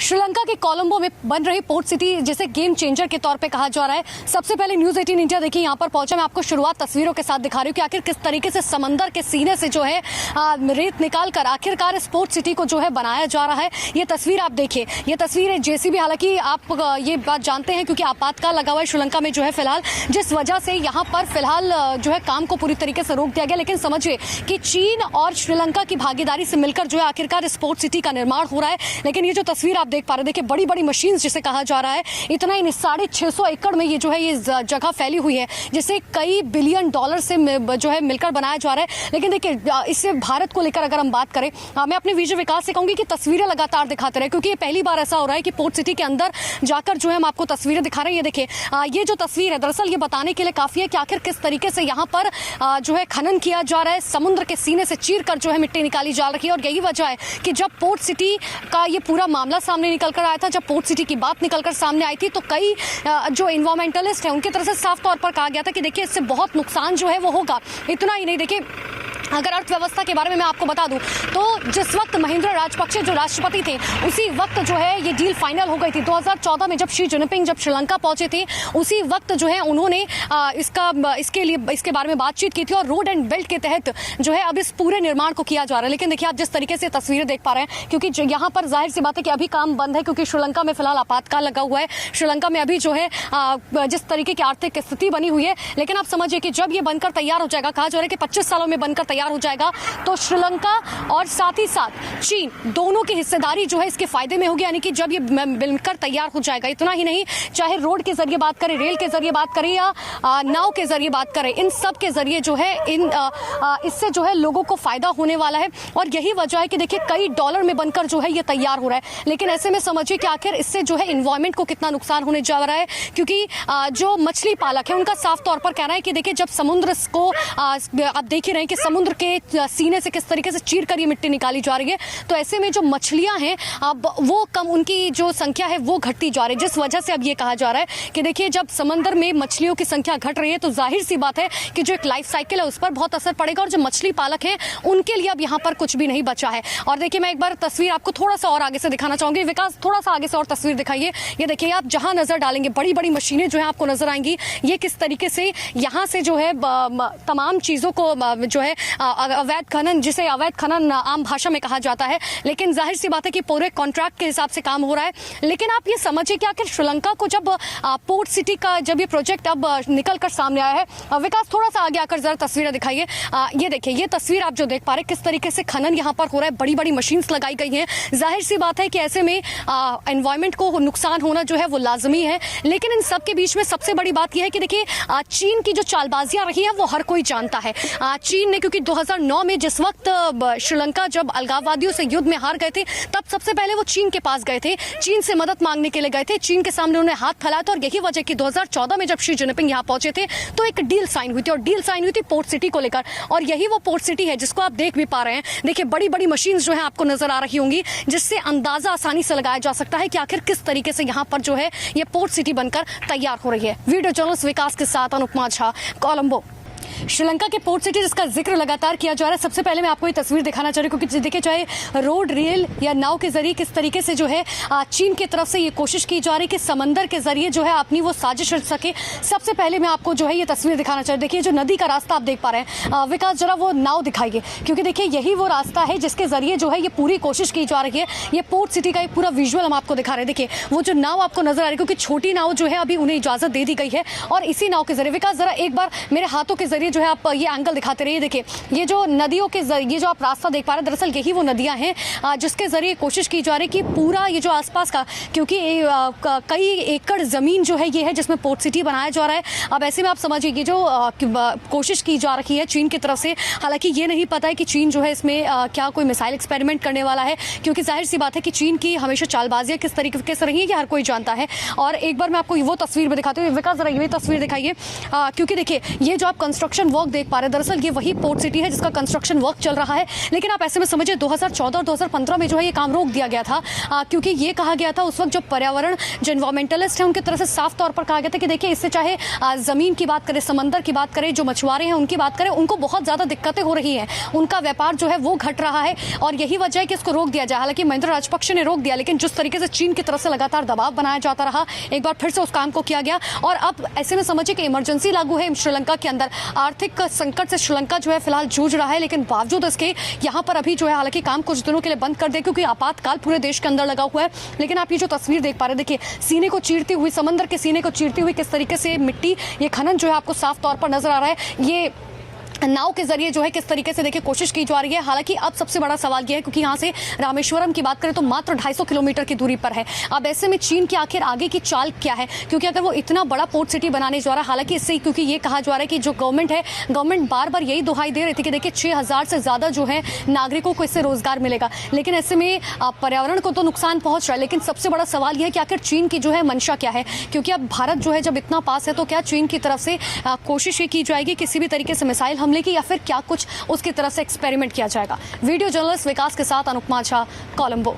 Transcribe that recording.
श्रीलंका के कोलंबो में बन रही पोर्ट सिटी जिसे गेम चेंजर के तौर पे कहा जा रहा है। सबसे पहले न्यूज़ 18 इंडिया देखिए यहाँ पर पहुंचा। मैं आपको शुरुआत तस्वीरों के साथ दिखा रही हूँ कि आखिर किस तरीके से समंदर के सीने से जो है रेत निकाल कर आखिरकार इस पोर्ट सिटी को जो है बनाया जा रहा है। ये तस्वीर आप देखिए, ये तस्वीर है जेसीबी। हालांकि आप ये बात जानते हैं क्योंकि आपातकाल लगा हुआ है श्रीलंका में जो है फिलहाल, जिस वजह से यहाँ पर फिलहाल जो है काम को पूरी तरीके से रोक दिया गया। लेकिन समझिए कि चीन और श्रीलंका की भागीदारी से मिलकर जो है आखिरकार इस पोर्ट सिटी का निर्माण हो रहा है। लेकिन ये जो तस्वीर आप देख पा रहे हैं, देखिए बड़ी बड़ी मशीन जिसे कहा जा रहा है, इतना ही 650 एकड़ में ये जो है ये जगह फैली हुई है जिसे कई बिलियन डॉलर से जो है मिलकर बनाया जा रहा है। लेकिन देखिए इससे भारत को लेकर अगर हम बात करें, मैं अपने विजय विकास से कहूंगी कि तस्वीरें लगातार दिखाते रहे, क्योंकि ये पहली बार ऐसा हो रहा है कि पोर्ट सिटी के अंदर जाकर जो है हम आपको तस्वीरें दिखा रहे हैं। ये देखिए ये जो तस्वीर है दरअसल ये बताने के लिए काफी है कि आखिर किस तरीके से यहाँ पर जो है खनन किया जा रहा है, समुद्र के सीने से चीर कर जो है मिट्टी निकाली जा रही है। और यही वजह है कि जब पोर्ट सिटी का ये पूरा मामला सामने निकल कर आया था, जब पोर्ट सिटी की बात निकल कर सामने आई थी, तो कई जो इन्वायरमेंटलिस्ट हैं उनकी तरफ से साफ तौर पर कहा गया था कि देखिए इससे बहुत नुकसान जो है वो होगा। इतना ही नहीं, देखिए अगर अर्थव्यवस्था के बारे में मैं आपको बता दूं तो जिस वक्त महिंद्रा राजपक्षे जो राष्ट्रपति थे उसी वक्त जो है ये डील फाइनल हो गई थी। 2014 में जब शी जिनपिंग जब श्रीलंका पहुंचे थे उसी वक्त जो है उन्होंने इसके बारे में बातचीत की थी और रोड एंड बेल्ट के तहत जो है अब इस पूरे निर्माण को किया जा रहा है। लेकिन देखिए आप जिस तरीके से तस्वीरें देख पा रहे हैं, क्योंकि यहाँ पर जाहिर सी बात है कि अभी काम बंद है क्योंकि श्रीलंका में फिलहाल आपातकाल लगा हुआ है। श्रीलंका में अभी जो है जिस तरीके की आर्थिक स्थिति बनी हुई है, लेकिन आप समझिए कि जब ये बनकर तैयार हो जाएगा, कहा जा रहा है कि 25 सालों में बनकर तैयार हो जाएगा, तो श्रीलंका और साथ ही साथ चीन दोनों की हिस्सेदारी जो है इसके फायदे में होगी। यानी कि जब ये बनकर तैयार हो जाएगा, इतना ही नहीं, चाहे रोड के जरिए बात करें, रेल के जरिए बात करें या नाव के जरिए बात करें, इन सब के जरिए जो है इससे जो है लोगों को फायदा होने वाला है। और यही वजह है कि देखिए कई डॉलर में बनकर जो है ये तैयार हो रहा है। लेकिन ऐसे में समझिए कि आखिर इससे जो है एनवायरमेंट को कितना नुकसान होने जा रहा है, क्योंकि जो मछली पालक है उनका साफ तौर पर कहना है कि देखिए जब समुद्र को आप देख ही रहे हैं कि समुद्र के सीने से किस तरीके से चीर कर ये मिट्टी निकाली जा रही है, तो ऐसे में जो मछलियां हैं अब वो कम, उनकी जो संख्या है वो घटती जा रही है। जिस वजह से अब ये कहा जा रहा है कि देखिए जब समंदर में मछलियों की संख्या घट रही है तो जाहिर सी बात है कि जो एक लाइफ साइकिल है उस पर बहुत असर पड़ेगा और जो मछली पालक हैं उनके लिए अब यहाँ पर कुछ भी नहीं बचा है। और देखिए मैं एक बार तस्वीर आपको थोड़ा सा और आगे से दिखाना चाहूंगी। विकास थोड़ा सा आगे से और तस्वीर दिखाइए। ये देखिए आप जहां नजर डालेंगे बड़ी बड़ी मशीनें जो है आपको नजर आएंगी। ये किस तरीके से यहाँ से जो है तमाम चीजों को जो है अवैध खनन, जिसे अवैध खनन आम भाषा में कहा जाता है, लेकिन जाहिर सी बात है कि पूरे कॉन्ट्रैक्ट के हिसाब से काम हो रहा है। लेकिन आप ये समझिए कि आखिर श्रीलंका को जब पोर्ट सिटी का जब ये प्रोजेक्ट अब निकल कर सामने आया है, विकास थोड़ा सा आगे आकर जरा तस्वीरें दिखाइए। ये देखिए ये तस्वीर आप जो देख पा रहे हैं किस तरीके से खनन यहाँ पर हो रहा है, बड़ी बड़ी मशीन्स लगाई गई हैं। जाहिर सी बात है कि ऐसे में एनवायरमेंट को नुकसान होना जो है वो लाजमी है। लेकिन इन सब के बीच में सबसे बड़ी बात यह है कि देखिए चीन की जो चालबाजियां रही है वो हर कोई जानता है। चीन ने, क्योंकि 2009 में जिस वक्त श्रीलंका जब अलगाववादियों से युद्ध में हार गए थे, तब सबसे पहले वो चीन के पास गए थे, चीन से मदद मांगने के लिए गए थे, चीन के सामने उन्होंने हाथ फैलाया था। और यही वजह कि 2014 में जब शी जिनपिंग यहाँ पहुंचे थे तो एक डील साइन हुई थी, और डील साइन हुई थी पोर्ट सिटी को लेकर। और यही वो पोर्ट सिटी है जिसको आप देख भी पा रहे हैं। देखिए बड़ी बड़ी मशीन जो है आपको नजर आ रही होंगी, जिससे अंदाजा आसानी से लगाया जा सकता है कि आखिर किस तरीके से यहाँ पर जो है ये पोर्ट सिटी बनकर तैयार हो रही है। वीडियो जर्नलिस्ट विकास के साथ अनुपमा झा, कोलंबो। श्रीलंका के पोर्ट सिटी जिसका जिक्र लगातार किया जा रहा है, सबसे पहले मैं आपको ये तस्वीर दिखाना चाह रही हूँ, क्योंकि देखिए चाहे रोड, रेल या नाव के जरिए किस तरीके से जो है चीन की तरफ से ये कोशिश की जा रही है कि समंदर के जरिए जो है अपनी वो साजिश रच सके। सबसे पहले मैं आपको जो है ये तस्वीर दिखाना चाह रही हूँ। देखिए जो नदी का रास्ता आप देख पा रहे हैं, विकास जरा वो नाव दिखाइए, क्योंकि देखिए यही वो रास्ता है जिसके जरिए जो है ये पूरी कोशिश की जा रही है। ये पोर्ट सिटी का एक पूरा विजुअल हम आपको दिखा रहे हैं। देखिए वो जो नाव आपको नजर आ रही है, क्योंकि छोटी नाव जो है अभी उन्हें इजाजत दे दी गई है, और इसी नाव के जरिए, विकास जरा एक बार मेरे हाथों के जरिए जो है आप ये एंगल दिखाते रहिए। देखिए ये जो नदियों के ये जो आप रास्ता देख पा रहे हैं, दरअसल यही वो नदियां हैं जिसके जरिए कोशिश की जा रही है कि पूरा ये जो आसपास का, क्योंकि कई एकड़ जमीन जो है ये है जिसमें पोर्ट सिटी बनाया जा रहा है। अब ऐसे में आप समझिए ये जो कोशिश की जा रही है चीन की तरफ से, हालांकि ये नहीं पता है कि चीन जो है इसमें क्या कोई मिसाइल एक्सपेरिमेंट करने वाला है, क्योंकि जाहिर सी बात है कि चीन की हमेशा चालबाजियां किस तरीके से रही है ये हर कोई जानता है। और एक बार मैं आपको वो तस्वीर भी दिखाती हूँ। विकास जरा ये तस्वीर दिखाइए, क्योंकि देखिए ये जो आप कंस्ट्रक्शन कंस्ट्रक्शन वर्क देख पा रहे हैं। दरअसल ये वही पोर्ट सिटी है जिसका कंस्ट्रक्शन वर्क चल रहा है, लेकिन आप ऐसे में समझिए 2014 और 2015 में जो है ये काम रोक दिया गया था, क्योंकि ये कहा गया था उस वक्त जो पर्यावरण, जो इन्वायरमेंटलिस्ट हैं उनकी तरफ से साफ तौर पर कहा गया था कि देखिए इससे चाहे जमीन की बात करें, समंदर की बात करें, जो मछुआरे हैं उनकी बात करें, उनको बहुत ज्यादा दिक्कतें हो रही हैं, उनका व्यापार जो है वो घट रहा है और यही वजह है कि इसको रोक दिया जाए। हालांकि महिंद्रा राजपक्षे ने रोक दिया, लेकिन जिस तरीके से चीन की तरफ से लगातार दबाव बनाया जाता रहा, एक बार फिर से उस काम को किया गया और अब ऐसे में समझिए कि इमरजेंसी लागू है श्रीलंका के अंदर। आर्थिक संकट से श्रीलंका जो है फिलहाल जूझ रहा है, लेकिन बावजूद इसके यहाँ पर अभी जो है हालांकि काम कुछ दिनों के लिए बंद कर दे, क्योंकि आपातकाल पूरे देश के अंदर लगा हुआ है। लेकिन आप ये जो तस्वीर देख पा रहे हैं, देखिए सीने को चीरती हुई, समंदर के सीने को चीरती हुई किस तरीके से मिट्टी, ये खनन जो है आपको साफ तौर पर नजर आ रहा है। ये नाव के जरिए जो है किस तरीके से देखिए कोशिश की जा रही है। हालांकि अब सबसे बड़ा सवाल यह है, क्योंकि यहाँ से रामेश्वरम की बात करें तो मात्र 250 किलोमीटर की दूरी पर है। अब ऐसे में चीन की आखिर आगे की चाल क्या है, क्योंकि अगर वो इतना बड़ा पोर्ट सिटी बनाने जा रहा है, हालांकि इससे क्योंकि ये कहा जा रहा है कि जो गवर्नमेंट है, गवर्नमेंट बार बार यही दुहाई दे रही थी कि देखिए 6000 से ज्यादा जो है नागरिकों को इससे रोजगार मिलेगा, लेकिन ऐसे में पर्यावरण को तो नुकसान पहुंच रहा है। लेकिन सबसे बड़ा सवाल यह है कि आखिर चीन की जो है मंशा क्या है, क्योंकि अब भारत जो है जब इतना पास है तो क्या चीन की तरफ से कोशिश ये की जाएगी किसी भी तरीके से मिसाइल हमले की, या फिर क्या कुछ उसकी तरफ से एक्सपेरिमेंट किया जाएगा। वीडियो जर्नलिस्ट विकास के साथ अनुपमा झा, कोलंबो।